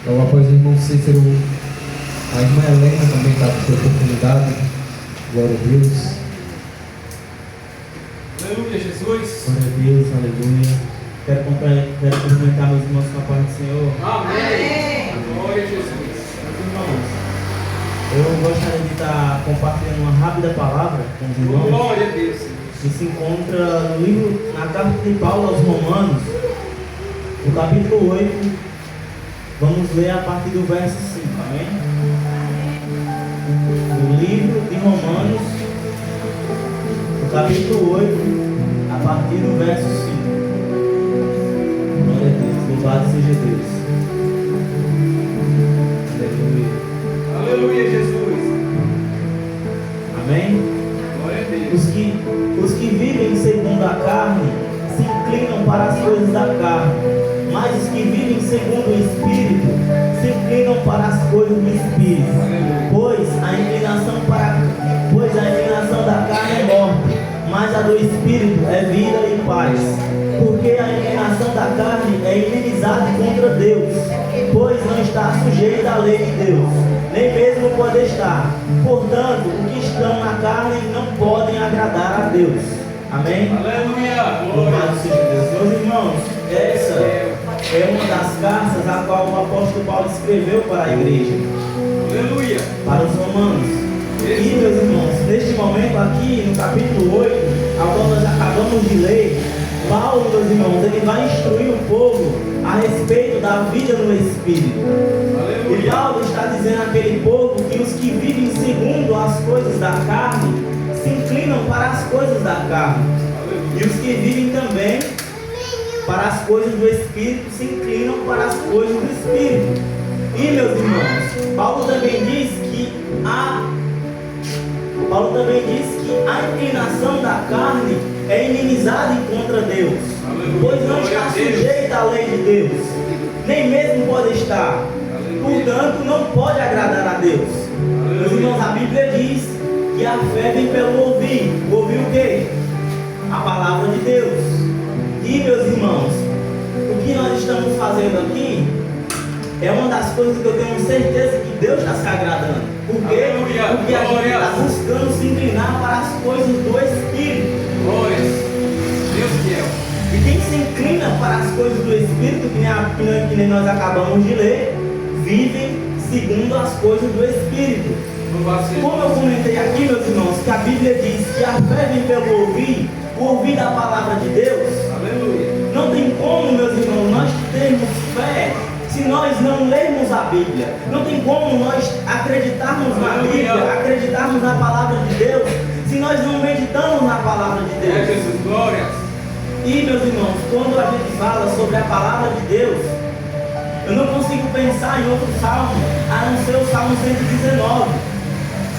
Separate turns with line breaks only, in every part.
Logo após o irmão Cícero, a irmã Helena também está com sua oportunidade. Glória a Deus.
Aleluia, Jesus.
Glória a Deus, aleluia. Quero cumprimentar meus irmãos com a paz do Senhor.
Amém. Glória a Jesus.
Meus irmãos, eu gostaria de estar compartilhando uma rápida palavra com os irmãos.
Glória a Deus.
Que se encontra no livro, na carta de Paulo aos Romanos, no capítulo 8. Vamos ler a partir do verso 5, amém? No livro de Romanos, no capítulo 8, a partir do verso 5. Glória a Deus, louvado seja Deus. Aleluia.
Aleluia, Jesus.
Amém?
Glória a Deus.
Os que vivem segundo a carne se inclinam para as coisas da carne, mas os que vivem segundo o Espírito se inclinam para as coisas do Espírito. Pois a inclinação da carne é morte, mas a do Espírito é vida e paz. Porque a inclinação da carne é inimizade contra Deus, pois não está sujeita à lei de Deus, nem mesmo pode estar. Portanto, os que estão na carne não podem agradar a Deus. Amém?
Aleluia.
Louvado seja Deus. Meus irmãos, essa é uma das cartas a qual o apóstolo Paulo escreveu para a igreja,
Aleluia.
para os romanos. E, meus irmãos, neste momento aqui, no capítulo 8, a qual nós acabamos de ler, Paulo, meus irmãos, ele vai instruir o povo a respeito da vida no Espírito. E Paulo está dizendo àquele povo que os que vivem segundo as coisas da carne se inclinam para as coisas da carne. E os que vivem também para as coisas do Espírito se inclinam para as coisas do Espírito. E, meus irmãos, Paulo também diz que a inclinação da carne é inimizade contra Deus, pois não está sujeita à lei de Deus, nem mesmo pode estar. Portanto, não pode agradar a Deus. Meus irmãos, a Bíblia diz que a fé vem pelo ouvir. Ouvir o quê? A palavra de Deus. E, meus irmãos, o que nós estamos fazendo aqui é uma das coisas que eu tenho certeza que Deus está se agradando. Por quê? Porque a gente está buscando se inclinar para as coisas do Espírito.
Glória. Deus fiel.
E quem se inclina para as coisas do Espírito, que nem nós acabamos de ler, vivem segundo as coisas do Espírito. Como eu comentei aqui, meus irmãos, que a Bíblia diz que a fé vem pelo ouvir, o ouvir da palavra de Deus.
Aleluia.
Não tem como, meus irmãos, nós termos fé se nós não lermos a Bíblia. Não tem como nós acreditarmos na Bíblia, acreditarmos na palavra de Deus, se nós não meditamos na palavra de Deus.
Jesus, glória.
E, meus irmãos, quando a gente fala sobre a palavra de Deus, eu não consigo pensar em outro salmo a não ser o Salmo 119.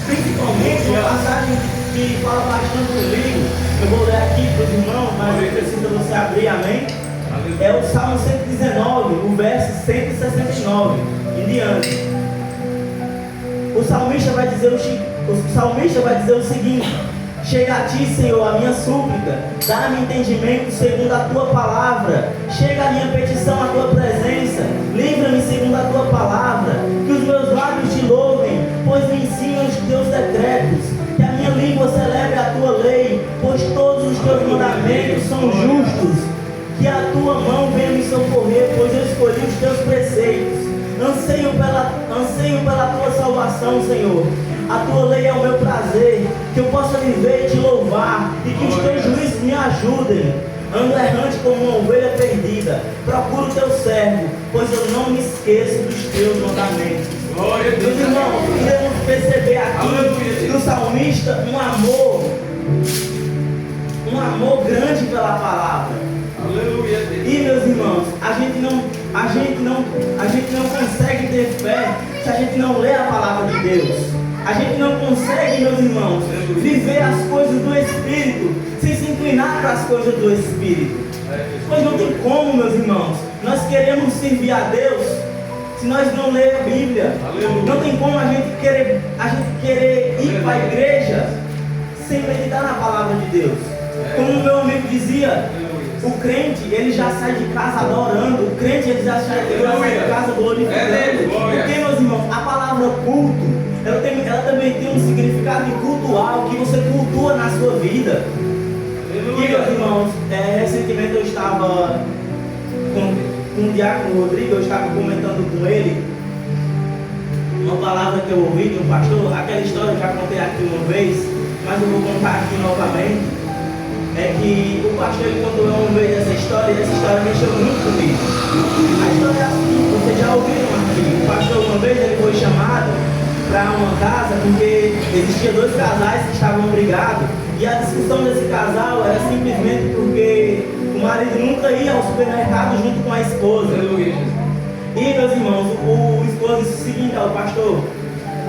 Principalmente uma passagem que fala bastante comigo. Eu vou ler aqui para os irmãos, mas não precisa você abrir, amém? É o Salmo 119, o verso 169 em diante. O salmista vai dizer o seguinte: chega a ti, Senhor, a minha súplica, dá-me entendimento segundo a tua palavra. Chega a minha petição à tua presença, livra-me segundo a tua palavra. Que os meus lábios te louvem, pois me ensinam os teus decretos. Que a minha língua celebre a tua lei, pois todos os teus mandamentos são justos. Que a tua mão venha me socorrer, pois eu escolhi os teus preceitos. Anseio pela tua salvação, Senhor. A tua lei é o meu prazer, que eu possa viver e te louvar, e que os teus juízos me ajudem. Ando errante como uma ovelha perdida, procuro o teu servo, pois eu não me esqueço dos teus mandamentos.
Glória a Deus.
Meus irmãos, podemos perceber aqui do salmista um amor grande pela palavra.
Aleluia, Deus.
E, meus irmãos, a gente não consegue ter fé se a gente não lê a palavra de Deus. A gente não consegue, meus irmãos, viver as coisas do Espírito sem se inclinar para as coisas do Espírito. Pois não tem como, meus irmãos, nós queremos servir a Deus se nós não lermos a Bíblia. Não tem como a gente querer ir para a igreja sem meditar na palavra de Deus. Como o meu amigo dizia, O crente, ele já sai de casa adorando. O crente, ele já sai de casa glorificando. Porque, meus irmãos, a palavra culto, ela também tem um significado de cultuar, o que você cultua na sua vida. E, meus irmãos, recentemente eu estava com o diácono Rodrigo, eu estava comentando com ele uma palavra que eu ouvi de um pastor. Aquela história eu já contei aqui uma vez, mas eu vou contar aqui novamente. É que o pastor, ele contou uma vez essa história, e essa história mexeu muito comigo. A história é assim, vocês já ouviram aqui. O pastor, uma vez, ele foi chamado para uma casa porque existiam 2 casais que estavam brigados, e a discussão desse casal era simplesmente porque o marido nunca ia ao supermercado junto com a esposa. E, meus irmãos, o esposo disse o seguinte ao pastor: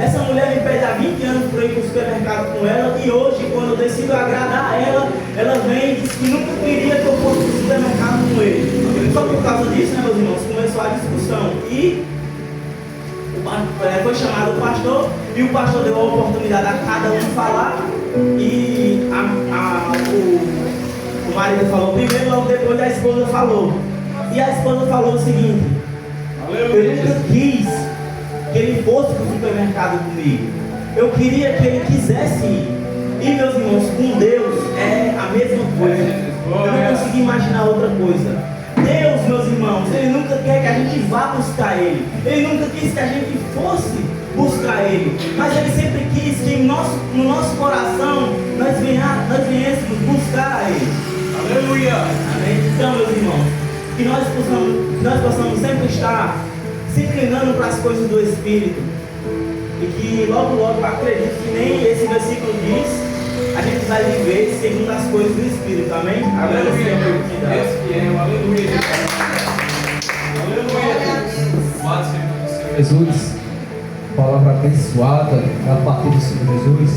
essa mulher me pede há 20 anos para ir para o supermercado com ela, e hoje, quando eu decido agradar ela, ela vem e diz que nunca queria que eu fosse para o supermercado com ele. Só por causa disso, né, meus irmãos, começou a discussão. E foi chamado o pastor, e o pastor deu a oportunidade a cada um falar, e o marido falou primeiro, logo depois a esposa falou. E a esposa falou o seguinte: eu nunca quis que ele fosse para o supermercado comigo, eu queria que ele quisesse ir. E, meus irmãos, com Deus é a mesma coisa. Eu não consegui imaginar outra coisa. Deus, meus irmãos, Ele nunca quer que a gente vá buscar Ele. Ele nunca quis que a gente fosse buscar Ele. Mas Ele sempre quis que no nosso coração nós viéssemos buscar a Ele.
Aleluia!
Amém? Então, meus irmãos, que nós possamos sempre estar se inclinando para as coisas do Espírito. E que logo, logo, acredito que nem esse versículo diz, a gente vai viver segundo as coisas do Espírito. Amém?
Aleluia! Deus fiel, aleluia! Aleluia!
Jesus, palavra abençoada da parte do Senhor Jesus.